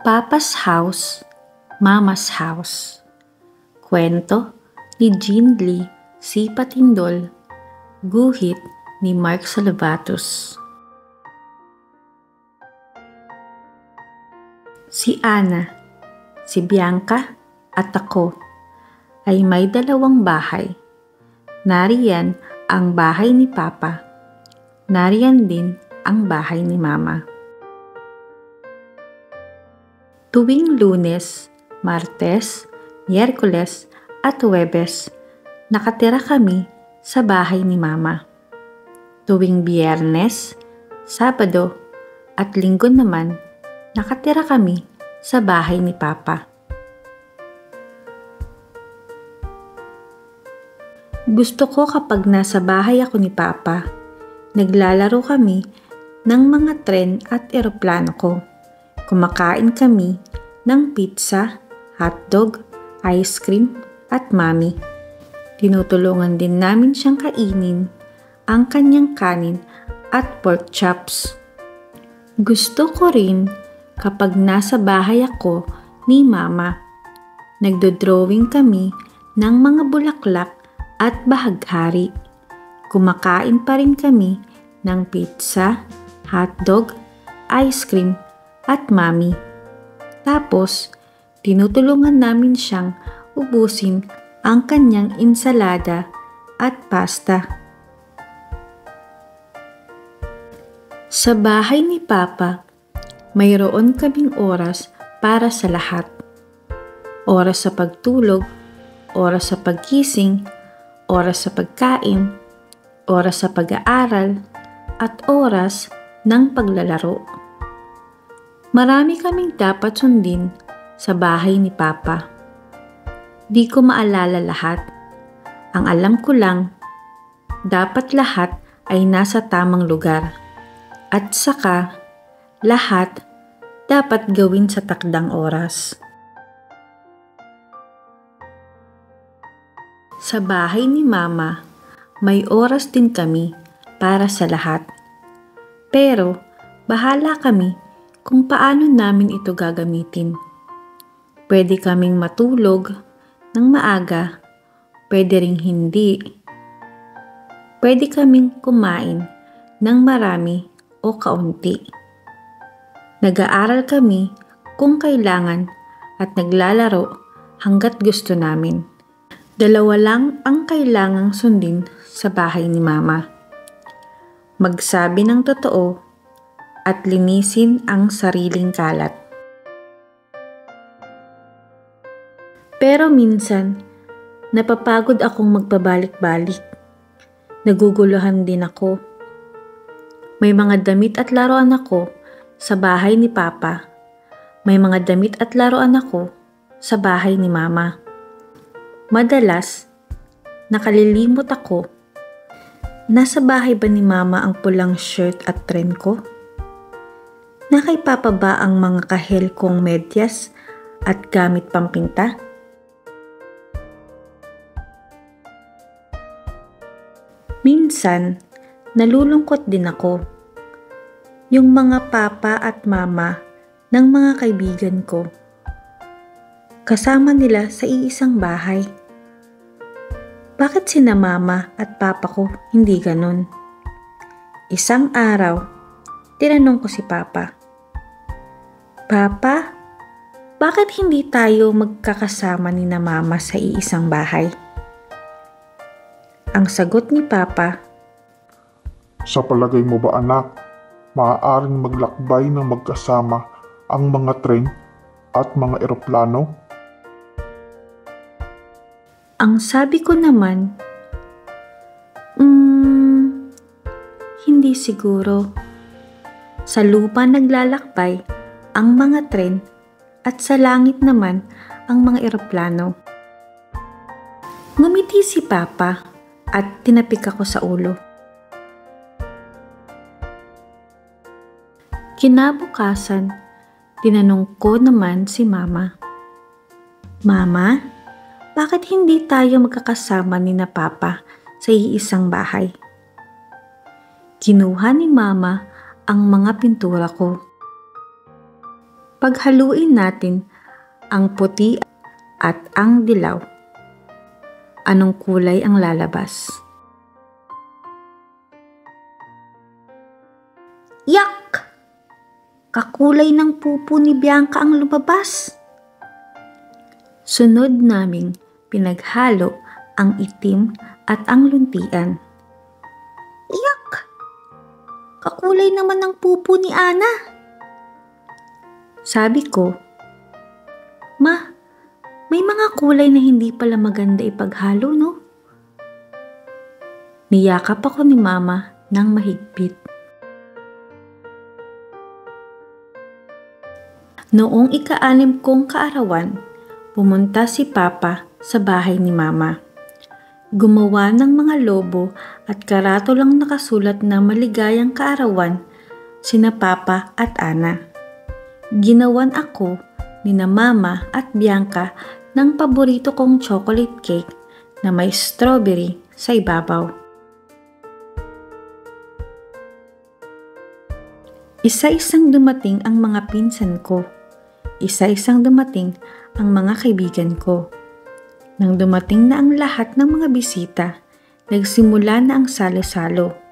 Papa's House, Mama's House. Kwento ni Jean Lee C. Patindol. Guhit ni Mark Salvatos. Si Ana, si Bianca at ako ay may dalawang bahay. Nariyan ang bahay ni Papa. Nariyan din ang bahay ni Mama. Tuwing Lunes, Martes, Miyerkules at Huwebes, nakatira kami sa bahay ni Mama. Tuwing Biyernes, Sabado at Linggo naman, nakatira kami sa bahay ni Papa. Gusto ko kapag nasa bahay ako ni Papa, naglalaro kami ng mga tren at eroplano ko. Kumakain kami ng pizza, hotdog, ice cream at mami. Tinutulungan din namin siyang kainin ang kanyang kanin at pork chops. Gusto ko rin kapag nasa bahay ako ni Mama. Nagdodrawing kami ng mga bulaklak at bahaghari. Kumakain pa rin kami ng pizza, hotdog, ice cream at mami. Tapos, tinutulungan namin siyang ubusin ang kanyang insalada at pasta. Sa bahay ni Papa, mayroon kaming oras para sa lahat. Oras sa pagtulog, oras sa paggising, oras sa pagkain, oras sa pag-aaral, at oras ng paglalaro. Marami kaming dapat sundin sa bahay ni Papa. Di ko maalala lahat. Ang alam ko lang, dapat lahat ay nasa tamang lugar. At saka, lahat dapat gawin sa takdang oras. Sa bahay ni Mama, may oras din kami para sa lahat. Pero, bahala kami kung paano namin ito gagamitin. Pwede kaming matulog ng maaga, pwede ring hindi. Pwede kaming kumain ng marami o kaunti. Nag-aaral kami kung kailangan at naglalaro hanggat gusto namin. Dalawa lang ang kailangang sundin sa bahay ni Mama. Magsabi ng totoo at linisin ang sariling kalat. Pero minsan, napapagod akong magpabalik-balik. Naguguluhan din ako. May mga damit at laruan ako sa bahay ni Papa. May mga damit at laruan ako sa bahay ni Mama. Madalas, nakalilimot ako. Nasa bahay ba ni Mama ang pulang shirt at tren ko? Na kay Papa ba ang mga kahel kong medyas at gamit pampinta? Minsan, nalulungkot din ako. Yung mga Papa at Mama ng mga kaibigan ko, kasama nila sa iisang bahay. Bakit sina Mama at Papa ko hindi ganun? Isang araw, tinanong ko si Papa, "Papa, bakit hindi tayo magkakasama ni na Mama sa iisang bahay?" Ang sagot ni Papa, "Sa palagay mo ba anak, maaaring maglakbay ng magkasama ang mga tren at mga eroplano?" Ang sabi ko naman, hindi siguro. Sa lupa naglalakbay ang mga tren at sa langit naman ang mga eroplano. Ngumiti si Papa at tinapik ako sa ulo. Kinabukasan, tinanong ko naman si Mama, "Mama, bakit hindi tayo magkakasama ni na Papa sa iisang bahay?" Kinuha ni Mama ang mga pintura ko. Paghaluin natin ang puti at ang dilaw. Anong kulay ang lalabas? Yak! Kakulay ng pupo ni Bianca ang lumabas. Sunod naming pinaghalo ang itim at ang luntian. Yak! Kakulay naman ng pupo ni Ana. Sabi ko, Ma, may mga kulay na hindi pala maganda ipaghalo, no? Niyakap ako ni Mama ng mahigpit. Noong ika-6 kong kaarawan, pumunta si Papa sa bahay ni Mama. Gumawa ng mga lobo at karatolang nakasulat na maligayang kaarawan sina Papa at Ana. Ginawan ako nina Mama at Bianca ng paborito kong chocolate cake na may strawberry sa ibabaw. Isa-isang dumating ang mga pinsan ko. Isa-isang dumating ang mga kaibigan ko. Nang dumating na ang lahat ng mga bisita, nagsimula na ang salo-salo.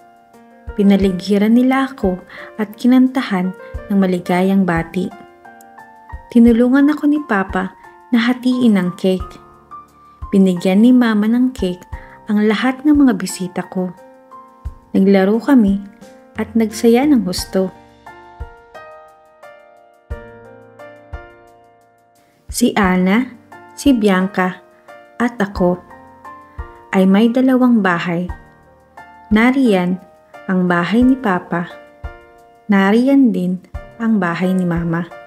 Pinaligiran nila ako at kinantahan ng maligayang bati. Tinulungan ako ni Papa na hatiin ang cake. Binigyan ni Mama ng cake ang lahat ng mga bisita ko. Naglaro kami at nagsaya ng husto. Si Ana, si Bianca, at ako ay may 2 bahay. Nariyan ang bahay ni Papa. Nariyan din ang bahay ni Mama.